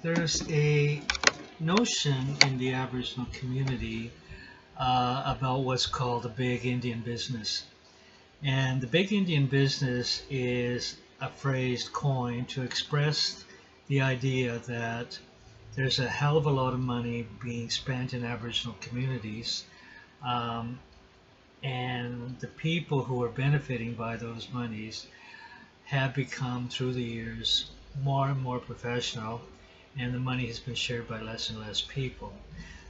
There's a notion in the Aboriginal community about what's called the big Indian business. And the big Indian business is a phrase coined to express the idea that there's a hell of a lot of money being spent in Aboriginal communities, um, and the people who are benefiting by those monies have become, through the years, more and more professional, and the money has been shared by less and less people.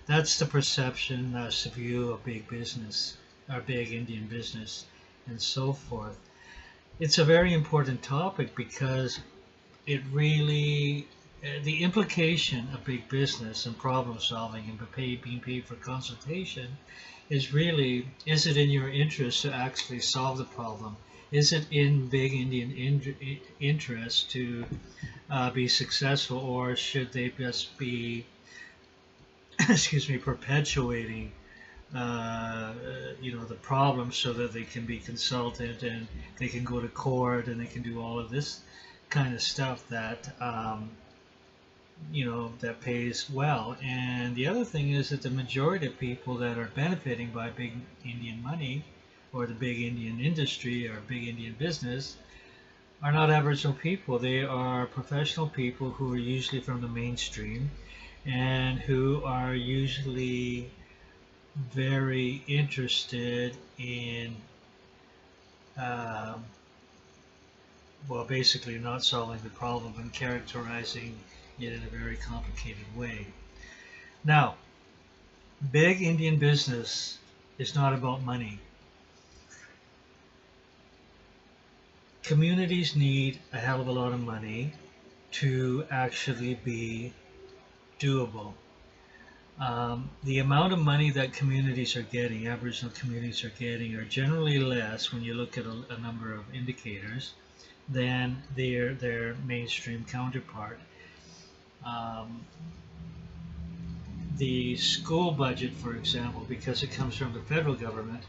That's the perception, that's the view of big business, or big Indian business, and so forth. It's a very important topic because it really, the implication of big business and problem solving and being paid for consultation is really, is it in your interest to actually solve the problem? Is it in big Indian interest to be successful, or should they just be, excuse me, perpetuating the problem so that they can be consulted and they can go to court and they can do all of this kind of stuff that that pays well. And the other thing is that the majority of people that are benefiting by big Indian money or the big Indian industry or big Indian business are not Aboriginal people. They are professional people who are usually from the mainstream and who are usually very interested in basically not solving the problem and characterizing it in a very complicated way. Now, big Indian business is not about money. Communities need a hell of a lot of money to actually be doable. The amount of money that communities are getting, Aboriginal communities are getting, are generally less when you look at a number of indicators than their mainstream counterpart. The school budget, for example, because it comes from the federal government,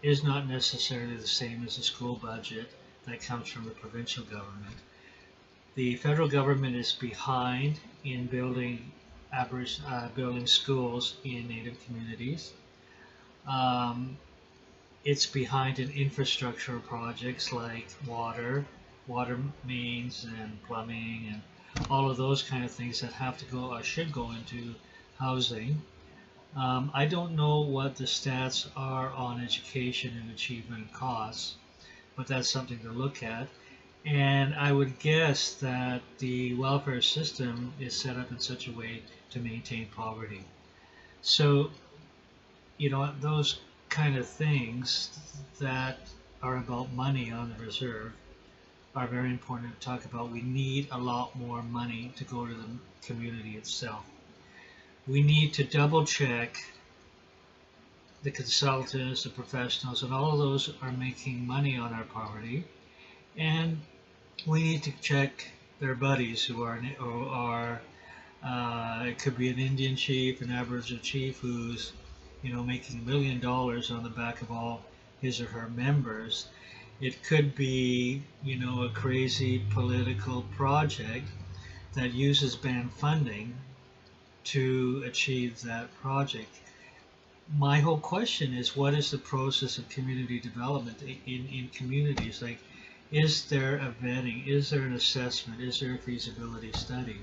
is not necessarily the same as the school budget that comes from the provincial government. The federal government is behind in building schools in Native communities. It's behind in infrastructure projects like water mains and plumbing and all of those kind of things that have to go or should go into housing. I don't know what the stats are on education and achievement and costs, but that's something to look at. And I would guess that the welfare system is set up in such a way to maintain poverty. So, those kind of things that are about money on the reserve are very important to talk about. We need a lot more money to go to the community itself. We need to double check the consultants, the professionals, and all of those are making money on our poverty. And we need to check their buddies who are it could be an Indian chief, an Aboriginal chief who's making $1 million on the back of all his or her members. It could be a crazy political project that uses band funding to achieve that project. My whole question is, what is the process of community development in communities? Like, is there a vetting? Is there an assessment? Is there a feasibility study?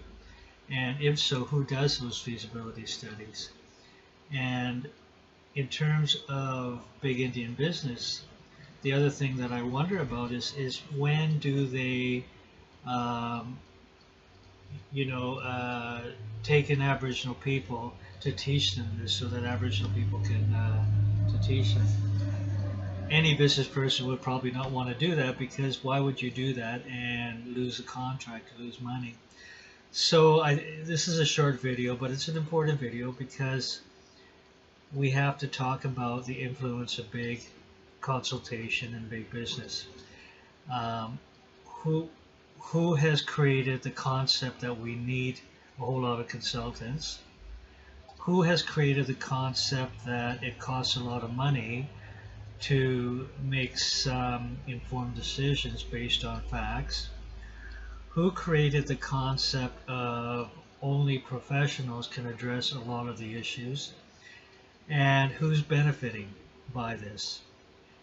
And if so, who does those feasibility studies? And in terms of big Indian business, the other thing that I wonder about is when do they, take in Aboriginal people to teach them this, so that Aboriginal people can to teach them. Any business person would probably not want to do that, because why would you do that and lose a contract, lose money? So this is a short video, but it's an important video because we have to talk about the influence of big consultation and big business. Who has created the concept that we need a whole lot of consultants? Who has created the concept that it costs a lot of money to make some informed decisions based on facts? who created the concept of only professionals can address a lot of the issues, and who's benefiting by this.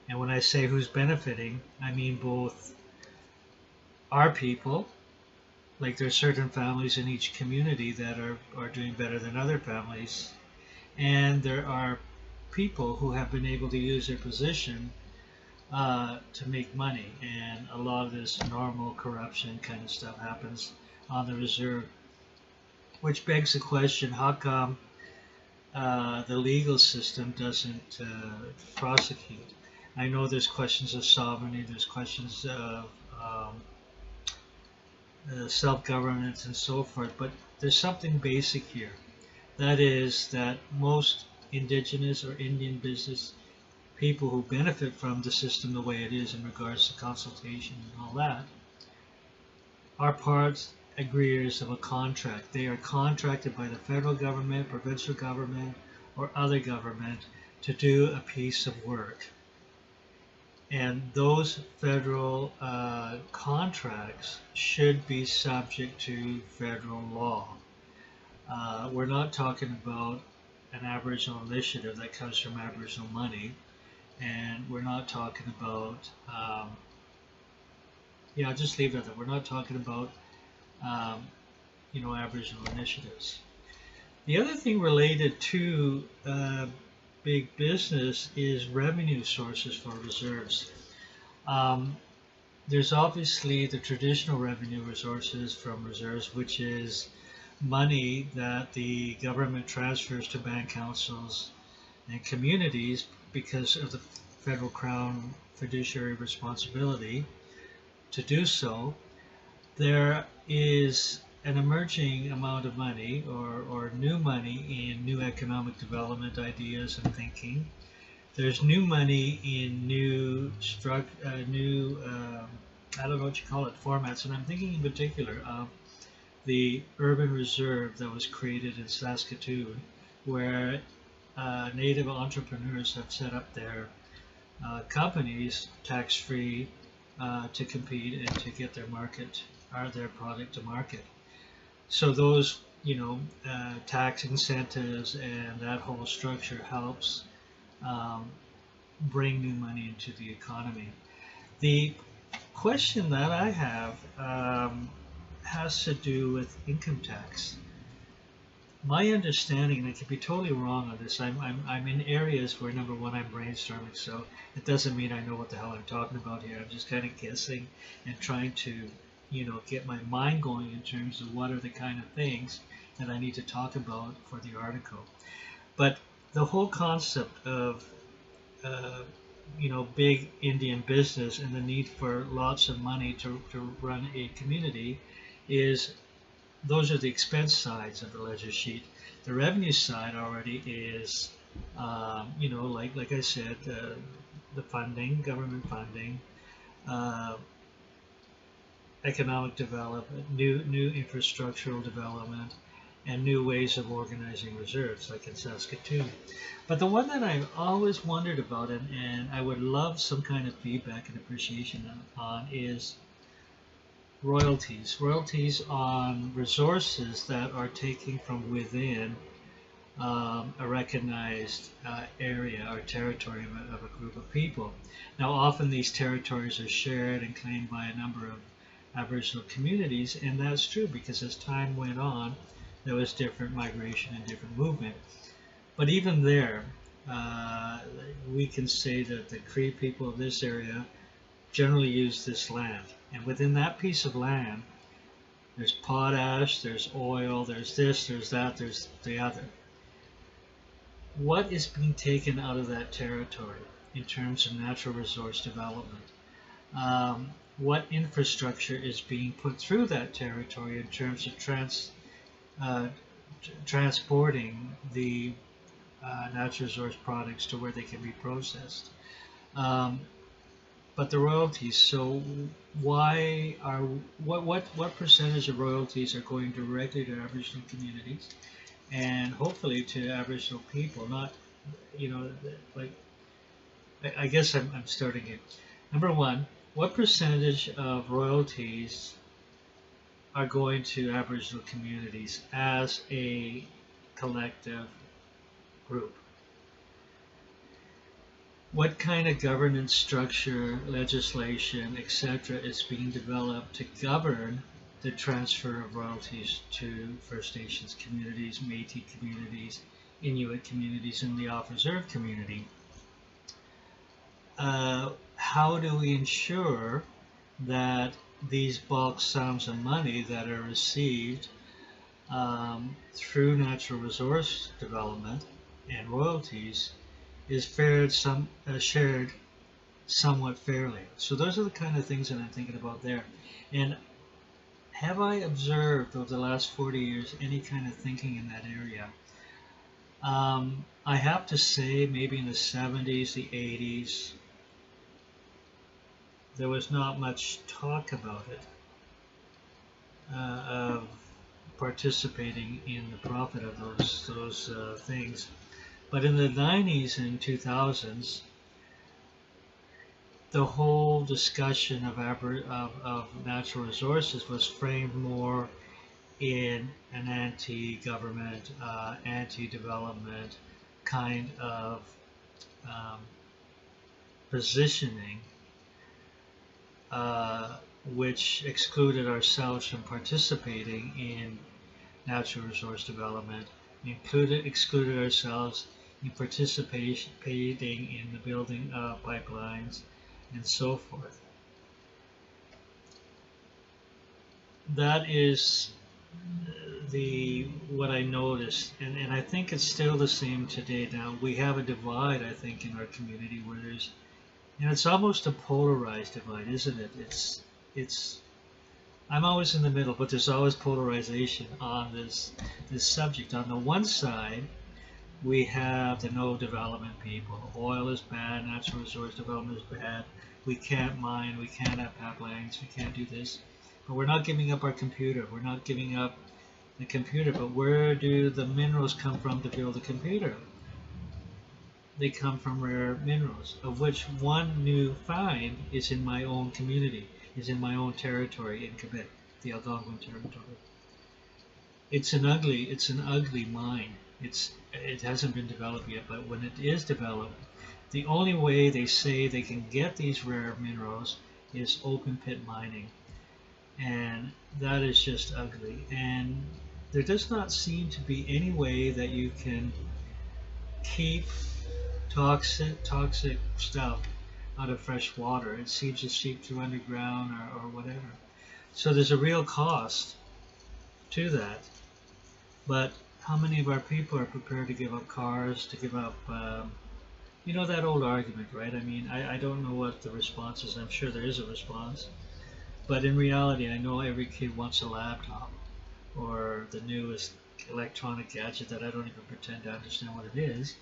And when I say who's benefiting, I mean both our people, like there's certain families in each community that are doing better than other families, and there are people who have been able to use their position to make money, and a lot of this normal corruption kind of stuff happens on the reserve, which begs the question: how come the legal system doesn't prosecute? I know there's questions of sovereignty, there's questions of self-governance and so forth, but there's something basic here. That is that most indigenous or Indian business people who benefit from the system the way it is in regards to consultation and all that are part agreeers of a contract. They are contracted by the federal government, provincial government, or other government to do a piece of work. And those federal contracts should be subject to federal law. We're not talking about an Aboriginal initiative that comes from Aboriginal money, and we're not talking about, yeah, I'll just leave it at that. We're not talking about, Aboriginal initiatives. The other thing related to big business is revenue sources for reserves. There's obviously the traditional revenue resources from reserves, which is money that the government transfers to bank councils and communities because of the federal crown fiduciary responsibility to do so. There is an emerging amount of money or new money in new economic development ideas and thinking. There's new money in new I don't know what you call it, formats, and I'm thinking in particular of the urban reserve that was created in Saskatoon, where native entrepreneurs have set up their companies tax-free to compete and to get their product to market. So those, tax incentives and that whole structure helps bring new money into the economy. The question that I have has to do with income tax. My understanding, and I could be totally wrong on this, I'm in areas where, number one, I'm brainstorming, so it doesn't mean I know what the hell I'm talking about here. I'm just kind of guessing and trying to get my mind going in terms of what are the kind of things that I need to talk about for the article. But the whole concept of big Indian business and the need for lots of money to run a community those are the expense sides of the ledger sheet. The revenue side already is like I said, the funding, government funding, economic development, new infrastructural development, and new ways of organizing reserves, like in Saskatoon. But the one that I've always wondered about, and I would love some kind of feedback and appreciation on, is royalties. Royalties on resources that are taken from within a recognized area or territory of a group of people. Now, often these territories are shared and claimed by a number of Aboriginal communities, and that's true because as time went on, there was different migration and different movement. But even there, we can say that the Cree people of this area generally use this land. And within that piece of land, there's potash, there's oil, there's this, there's that, there's the other. What is being taken out of that territory in terms of natural resource development? What infrastructure is being put through that territory in terms of transporting the natural resource products to where they can be processed? But the royalties, so what percentage of royalties are going directly to Aboriginal communities and hopefully to Aboriginal people? Not, I guess I'm starting here. Number one, what percentage of royalties are going to Aboriginal communities as a collective group. What kind of governance structure, legislation, etc. is being developed to govern the transfer of royalties to First Nations communities, Métis communities, Inuit communities, and the off-reserve community? How do we ensure that these bulk sums of money that are received through natural resource development and royalties is shared somewhat fairly? So those are the kind of things that I'm thinking about there. And have I observed over the last 40 years any kind of thinking in that area? I have to say maybe in the 70s, the 80s, there was not much talk about it, of participating in the profit of those things. But in the 90s and 2000s, the whole discussion of natural resources was framed more in an anti-government, anti-development kind of positioning, which excluded ourselves from participating in natural resource development, excluded ourselves in participating in the building of pipelines and so forth. That is what I noticed, and I think it's still the same today. Now we have a divide, I think, in our community where there's, and it's almost a polarized divide, isn't it? It's I'm always in the middle, but there's always polarization on this subject. On the one side, we have the no development people. Oil is bad, natural resource development is bad. We can't mine, we can't have pipelines, we can't do this. But we're not giving up our computer. We're not giving up the computer. But where do the minerals come from to build a computer? They come from rare minerals, of which one new find is in my own community, is in my own territory in Quebec, the Algonquin territory. It's an ugly mine. It hasn't been developed yet, but when it is developed, the only way they say they can get these rare minerals is open pit mining. And that is just ugly. And there does not seem to be any way that you can keep toxic stuff out of fresh water. It seems to seep through underground or whatever. So there's a real cost to that. But how many of our people are prepared to give up cars, to give up, that old argument, right? I mean, I don't know what the response is. I'm sure there is a response. But in reality, I know every kid wants a laptop or the newest electronic gadget that I don't even pretend to understand what it is.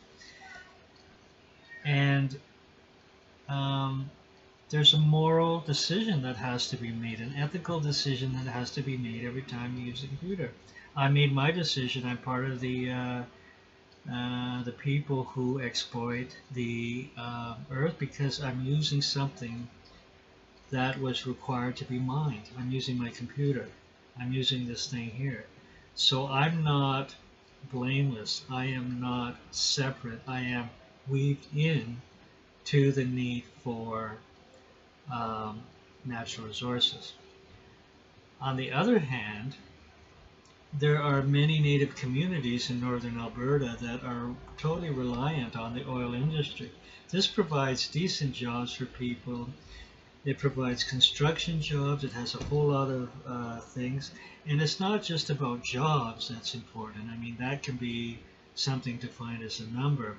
And there's a moral decision that has to be made, an ethical decision that has to be made every time you use a computer. I made my decision. I'm part of the people who exploit the earth because I'm using something that was required to be mined. I'm using my computer. I'm using this thing here. So I'm not blameless. I am not separate. I am weaved in to the need for natural resources. On the other hand, there are many native communities in northern Alberta that are totally reliant on the oil industry. This provides decent jobs for people. It provides construction jobs. It has a whole lot of things. And it's not just about jobs that's important. I mean, that can be something defined as a number.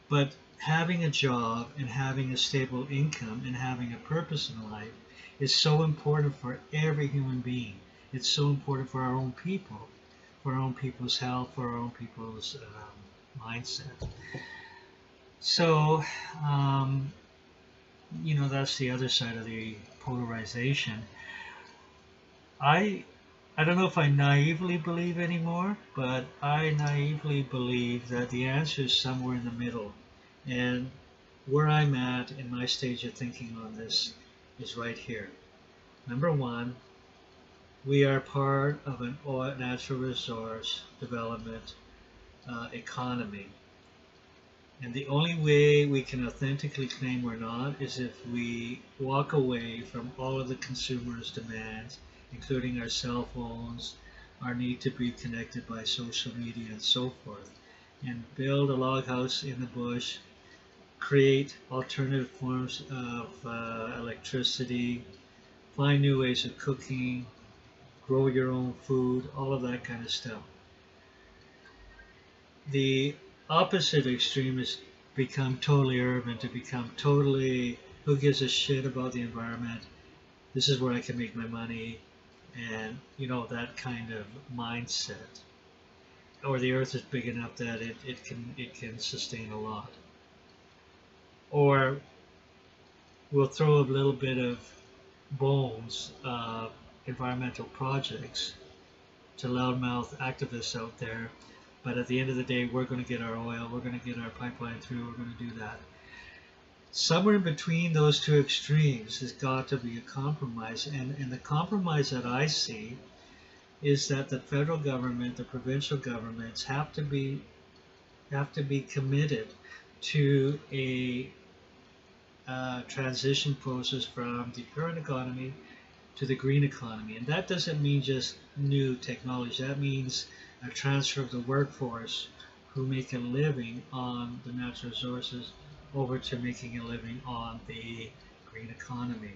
But having a job and having a stable income and having a purpose in life is so important for every human being. It's so important for our own people, for our own people's health, for our own people's mindset. So, that's the other side of the polarization. I don't know if I naively believe anymore, but I naively believe that the answer is somewhere in the middle. And where I'm at in my stage of thinking on this is right here. Number one, We are part of an oil, natural resource development economy. And the only way we can authentically claim we're not is if we walk away from all of the consumer's demands, including our cell phones, our need to be connected by social media and so forth, and build a log house in the bush, create alternative forms of electricity, find new ways of cooking, grow your own food, all of that kind of stuff. The opposite extreme is become totally urban, to become totally who gives a shit about the environment. This is where I can make my money, and that kind of mindset. Or the earth is big enough that it can sustain a lot. Or we'll throw a little bit of bones of environmental projects to loudmouth activists out there, but at the end of the day, we're going to get our oil, we're going to get our pipeline through, we're going to do that. Somewhere in between those two extremes has got to be a compromise, and the compromise that I see is that the federal government, the provincial governments have to be committed to a transition process from the current economy to the green economy. And that doesn't mean just new technology. That means a transfer of the workforce who make a living on the natural resources over to making a living on the green economy.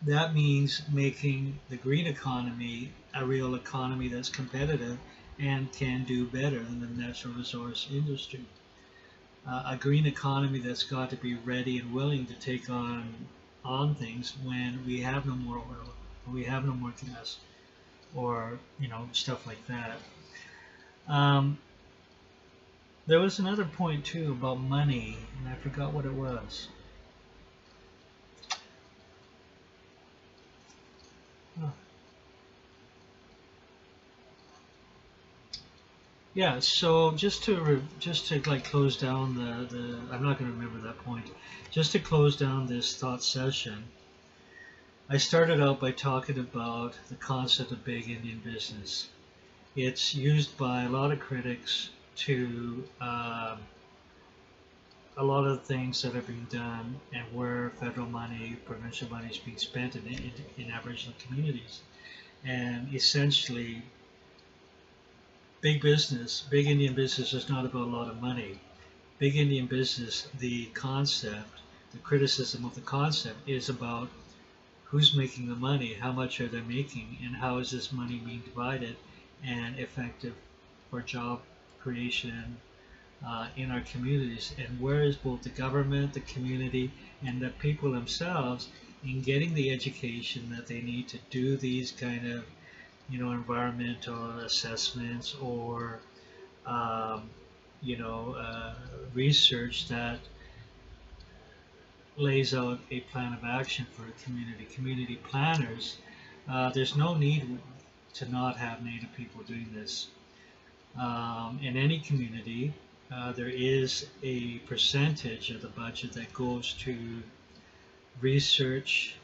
That means making the green economy a real economy that's competitive and can do better than the natural resource industry. A green economy that's got to be ready and willing to take on things when we have no more oil, or we have no more gas, or stuff like that. There was another point too about money, and I forgot what it was. Oh. Yeah, so just to like close down the I'm not going to remember that point. Just to close down this thought session, I started out by talking about the concept of big Indian business. It's used by a lot of critics to a lot of the things that are being done and where federal money, provincial money is being spent in Aboriginal communities. And essentially, big business, big Indian business is not about a lot of money. Big Indian business, the concept, the criticism of the concept is about who's making the money, how much are they making, and how is this money being divided and effective for job creation in our communities, and where is both the government, the community, and the people themselves in getting the education that they need to do these kind of environmental assessments or research that lays out a plan of action for a community planners. There's no need to not have Native people doing this. In any community, there is a percentage of the budget that goes to research,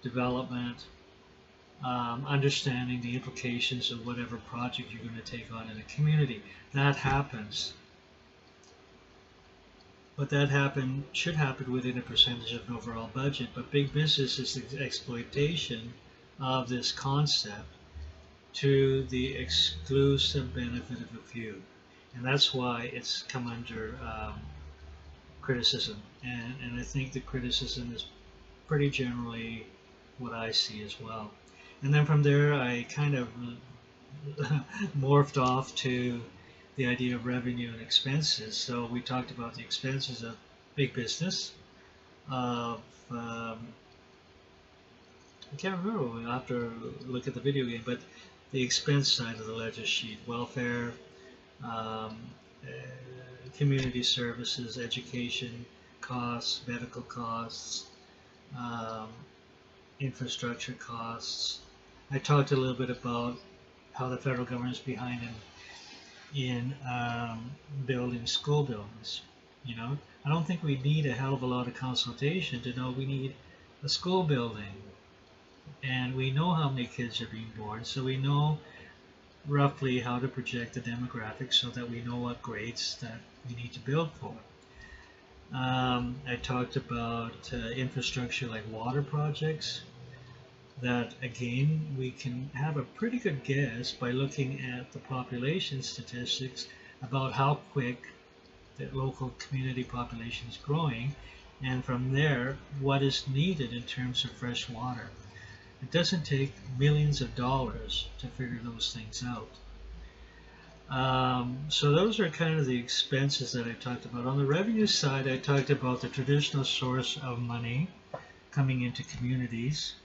development, understanding the implications of whatever project you're going to take on in a community. That happens. But that should happen within a percentage of an overall budget. But big business is the exploitation of this concept to the exclusive benefit of a few. And that's why it's come under criticism. And I think the criticism is pretty generally what I see as well. And then from there, I kind of morphed off to the idea of revenue and expenses. So we talked about the expenses of big business, of I can't remember, I'll have to look at the video game, but the expense side of the ledger sheet: welfare, community services, education costs, medical costs, infrastructure costs. I talked a little bit about how the federal government is behind in building school buildings. I don't think we need a hell of a lot of consultation to know we need a school building. and we know how many kids are being born, so we know roughly how to project the demographics so that we know what grades that we need to build for. I talked about infrastructure like water projects, that again we can have a pretty good guess by looking at the population statistics about how quick the local community population is growing, and from there what is needed in terms of fresh water. It doesn't take millions of dollars to figure those things out. So those are kind of the expenses that I talked about. On the revenue side, I talked about the traditional source of money coming into communities.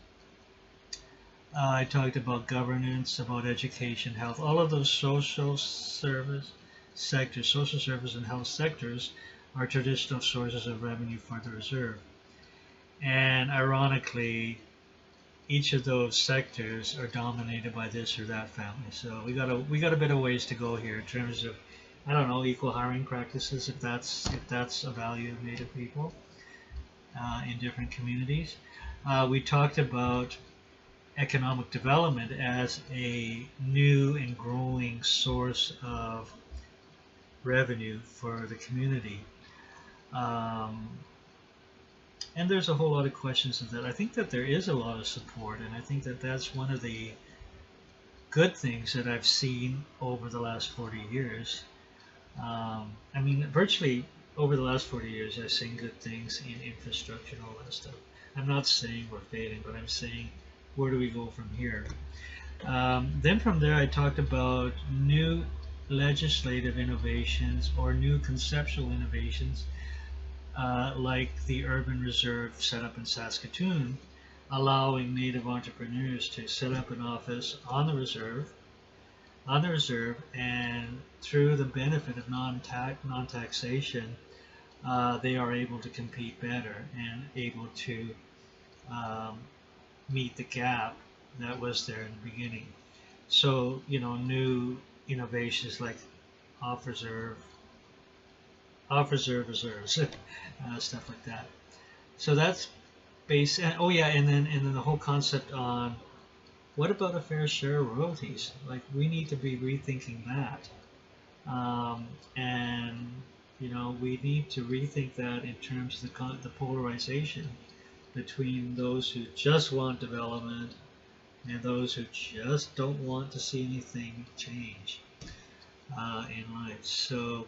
I talked about governance, about education, health, all of those social service sectors, social service and health sectors are traditional sources of revenue for the reserve. And ironically, each of those sectors are dominated by this or that family. So we got a bit of ways to go here in terms of, I don't know, equal hiring practices, if that's a value of Native people in different communities. We talked about economic development as a new and growing source of revenue for the community. And there's a whole lot of questions of that. I think that there is a lot of support, and I think that that's one of the good things that I've seen over the last 40 years. I mean, virtually over the last 40 years, I've seen good things in infrastructure and all that stuff. I'm not saying we're failing, but I'm saying, where do we go from here? Then from there, I talked about new legislative innovations or new conceptual innovations, like the urban reserve set up in Saskatoon, allowing Native entrepreneurs to set up an office on the reserve, and through the benefit of non-taxation, they are able to compete better and able to meet the gap that was there in the beginning. So, you know, new innovations like off-reserve reserves, stuff like that. So that's base. Oh yeah, and then the whole concept on what about a fair share of royalties? Like, we need to be rethinking that, and you know, we need to rethink that in terms of the polarization between those who just want development and those who just don't want to see anything change in life. So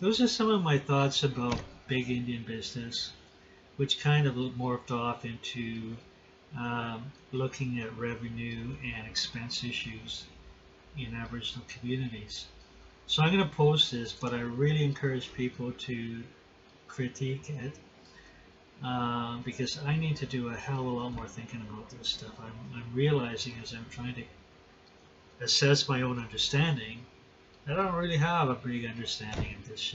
those are some of my thoughts about big Indian business, which kind of morphed off into looking at revenue and expense issues in Aboriginal communities. So I'm going to post this, but I really encourage people to critique it, because I need to do a hell of a lot more thinking about this stuff. I'm realizing as I'm trying to assess my own understanding, I don't really have a big understanding of this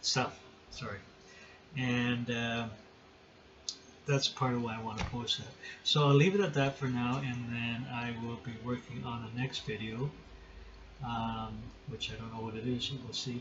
stuff. Sorry, and that's part of why I want to post that. So I'll leave it at that for now, and then I will be working on the next video, which I don't know what it is. We'll see.